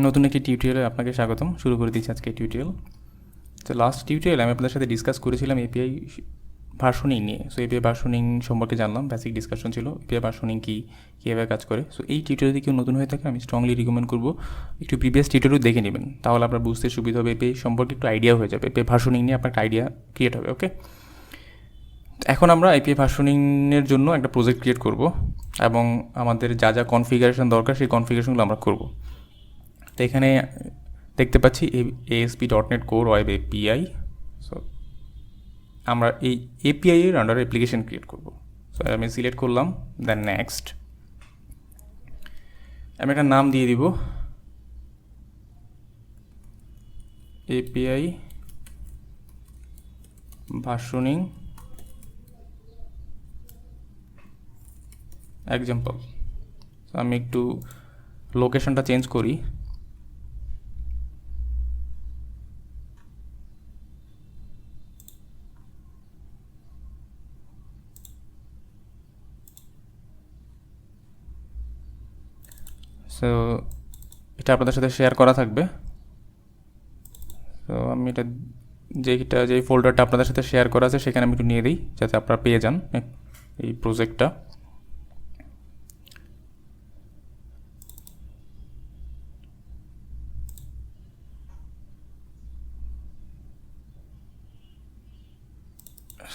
নতুন একটি টিউটোরিয়ালে আপনাকে স্বাগতম। শুরু করে দিচ্ছি আজকে টিউটোরিয়াল। তো লাস্ট টিউটোরিয়ালে আমি আপনাদের সাথে ডিসকাস করেছিলাম এপিআই ভার্সনিং নিয়ে। সো এপিআই ভার্সনিং সম্পর্কে জানলাম, বেসিক ডিসকাশন ছিল এপিআই ভার্সনিং কী, কীভাবে কাজ করে। সো এই টিউটোরিয়াল কেউ নতুন হয়ে থাকে আমি স্ট্রংলি রিকমেন্ড করবো একটু প্রিভিয়াস টিউটোরিয়াল দেখে নেবেন, তাহলে আপনার বুঝতে সুবিধা হবে, এপিআই সম্পর্কে একটু আইডিয়া হয়ে যাবে, এপিআই ভার্সনিং নিয়ে আপনার একটা আইডিয়া ক্রিয়েট হবে। ওকে, এখন আমরা এপিআই ভার্সনিংয়ের জন্য একটা প্রজেক্ট ক্রিয়েট করব এবং আমাদের যা যা কনফিগারেশন দরকার সেই কনফিগারেশনগুলো আমরা করব। তো এখানে দেখতে পাচ্ছি ASP.NET core web API. So আমরা এই এপিআই এর আন্ডার অ্যাপ্লিকেশন ক্রিয়েট করব। সো আমি সিলেক্ট করলাম, দেন নেক্সট। আমি একটা নাম দিয়ে দিব এপিআই ভার্সনিং এক্সাম্পল। আমি একটু লোকেশনটা চেঞ্জ করি। সো এটা আপনাদের সাথে শেয়ার করা থাকবে। তো আমি এটা যেই ফোল্ডারটা আপনাদের সাথে শেয়ার করা আছে সেখানে আমি একটু নিয়ে দিই যাতে আপনারা পেয়ে যান এই প্রজেক্টটা।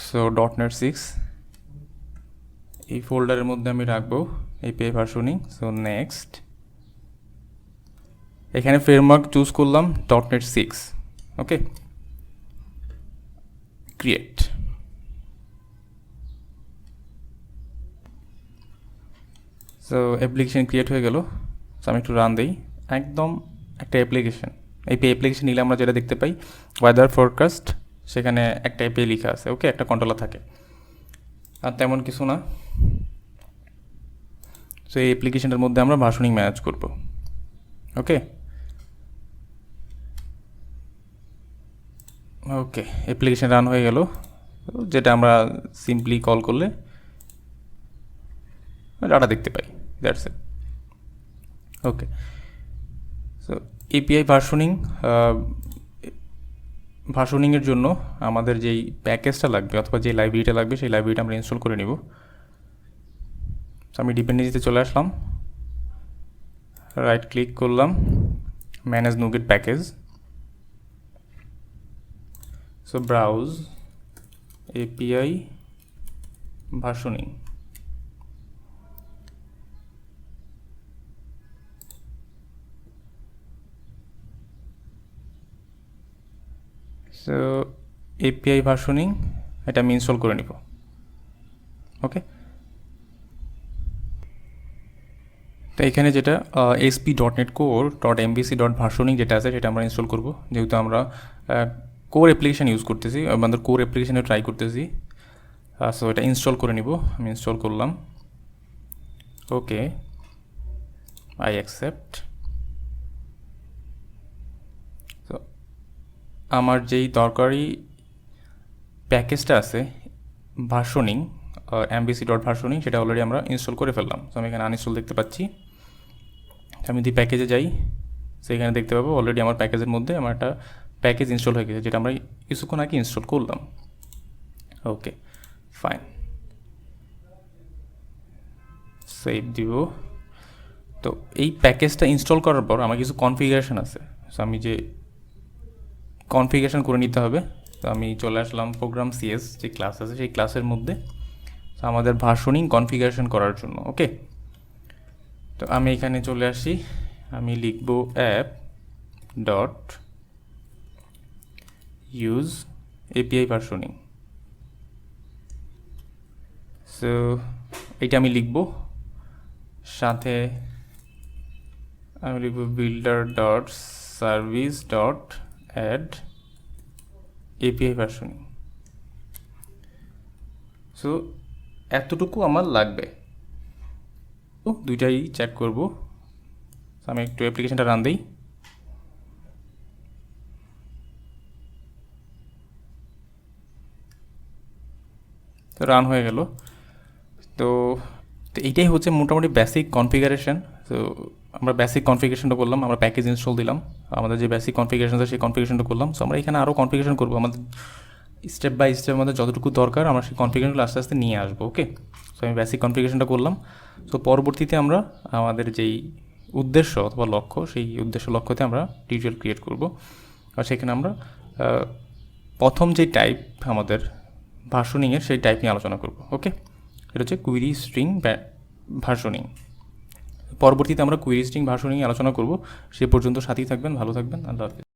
সো .NET 6 এই ফোল্ডারের মধ্যে আমি রাখবো এপিআই ভার্সনিং। সো নেক্সট, এখানে ফ্রেমওয়ার্ক চুজ করলাম .NET 6। ওকে, ক্রিয়েট। সো অ্যাপ্লিকেশন ক্রিয়েট হয়ে গেল। সো আমি একটু রান দিই। একদম একটা অ্যাপ্লিকেশন, এপিআই অ্যাপ্লিকেশন নিলে আমরা যেটা দেখতে পাই ওয়েদার ফোরকাস্ট, সেখানে একটা এপিআই লেখা আছে। ওকে, একটা কন্ট্রোলার থাকে, আর তেমন কিছু না। সো এই অ্যাপ্লিকেশনের মধ্যে আমরা ভার্সনিং ম্যানেজ করব। ওকে ওকে অ্যাপ্লিকেশন রান হয়ে গেল, যেটা আমরা সিম্পলি কল করলে ডাটা দেখতে পাই। That's it. Okay, so API ভার্সনিংয়ের জন্য আমাদের যেই প্যাকেজটা লাগবে অথবা যে লাইব্রেরিটা লাগবে সেই লাইব্রেরিটা আমরা ইনস্টল করে নিব। আমি ডিপেন্ডেন্সিতে চলে আসলাম, রাইট ক্লিক করলাম, manage NuGet package. So browse API versioning. So API versioning এটা আমি ইনস্টল করে নিব। ওকে, তো এখানে যেটা ASP.NET Core.MVC.Versioning যেটা আছে সেটা আমরা ইনস্টল করব, যেহেতু আমরা কোর অ্যাপ্লিকেশান ইউজ করতেছি, আমাদের কোর অ্যাপ্লিকেশানে ট্রাই করতেছি। সো এটা ইনস্টল করে নিব। আমি ইনস্টল করলাম। ওকে, আই অ্যাকসেপ্ট। তো আমার যেই দরকারি প্যাকেজটা আছে ভার্সনিং MVC.Versioning সেটা অলরেডি আমরা ইনস্টল করে ফেললাম। তো আমি এখানে আনইনস্টল দেখতে পাচ্ছি। আমি যদি প্যাকেজে যাই সেখানে দেখতে পাবো অলরেডি আমার প্যাকেজের মধ্যে আমার একটা প্যাকেজ ইনস্টল হয়ে গেছে, যেটা আমরা কিছুক্ষণ আগে ইনস্টল করলাম। ওকে, ফাইন, সেভ দিব। তো এই প্যাকেজটা ইনস্টল করার পর আমার কিছু কনফিগারেশন আছে। সো আমি যে কনফিগারেশন করে নিতে হবে। তো আমি চলে আসলাম প্রোগ্রাম CS যে ক্লাস আছে সেই ক্লাসের মধ্যে আমাদের ভার্সনিং কনফিগারেশন করার জন্য। ওকে, তো আমি এখানে চলে আসি, আমি লিখব app dot use API versioning. So এইটা আমি লিখব, সাথে আমি লিখব builder dot service dot add API versioning. So এতটুকু আমার লাগবে। ও দুইটাই চেক করব। আমি একটু অ্যাপ্লিকেশনটা রান দিই। তো রান হয়ে গেল। তো এইটাই হচ্ছে মোটামুটি বেসিক কনফিগারেশন। তো আমরা বেসিক কনফিগারেশনটা করলাম, আমরা প্যাকেজ ইনস্টল দিলাম, আমাদের যে বেসিক কনফিগারেশন আছে সেই কনফিগারেশনটা করলাম। সো আমরা এখানে আরও কনফিগারেশন করবো, আমাদের স্টেপ বাই স্টেপ আমাদের যতটুকু দরকার আমরা সেই কনফিগারেশনগুলো আস্তে আস্তে নিয়ে আসবো। ওকে, সো আমি বেসিক কনফিগারেশনটা করলাম। সো পরবর্তীতে আমরা আমাদের যেই উদ্দেশ্য অথবা লক্ষ্য, সেই উদ্দেশ্য লক্ষ্যতে আমরা টিউটোরিয়াল ক্রিয়েট করব। আর সেখানে আমরা প্রথম যে টাইপ আমাদের ভার্সনিংয়ের সেই টাইপ নিয়ে আলোচনা করব। ওকে, এটা হচ্ছে কুইরি স্ট্রিং ভার্সনিং। পরবর্তীতে আমরা কুইরি স্ট্রিং ভার্সনিং আলোচনা করব। সে পর্যন্ত সাথেই থাকবেন, ভালো থাকবেন, আল্লাহ হাফেজ।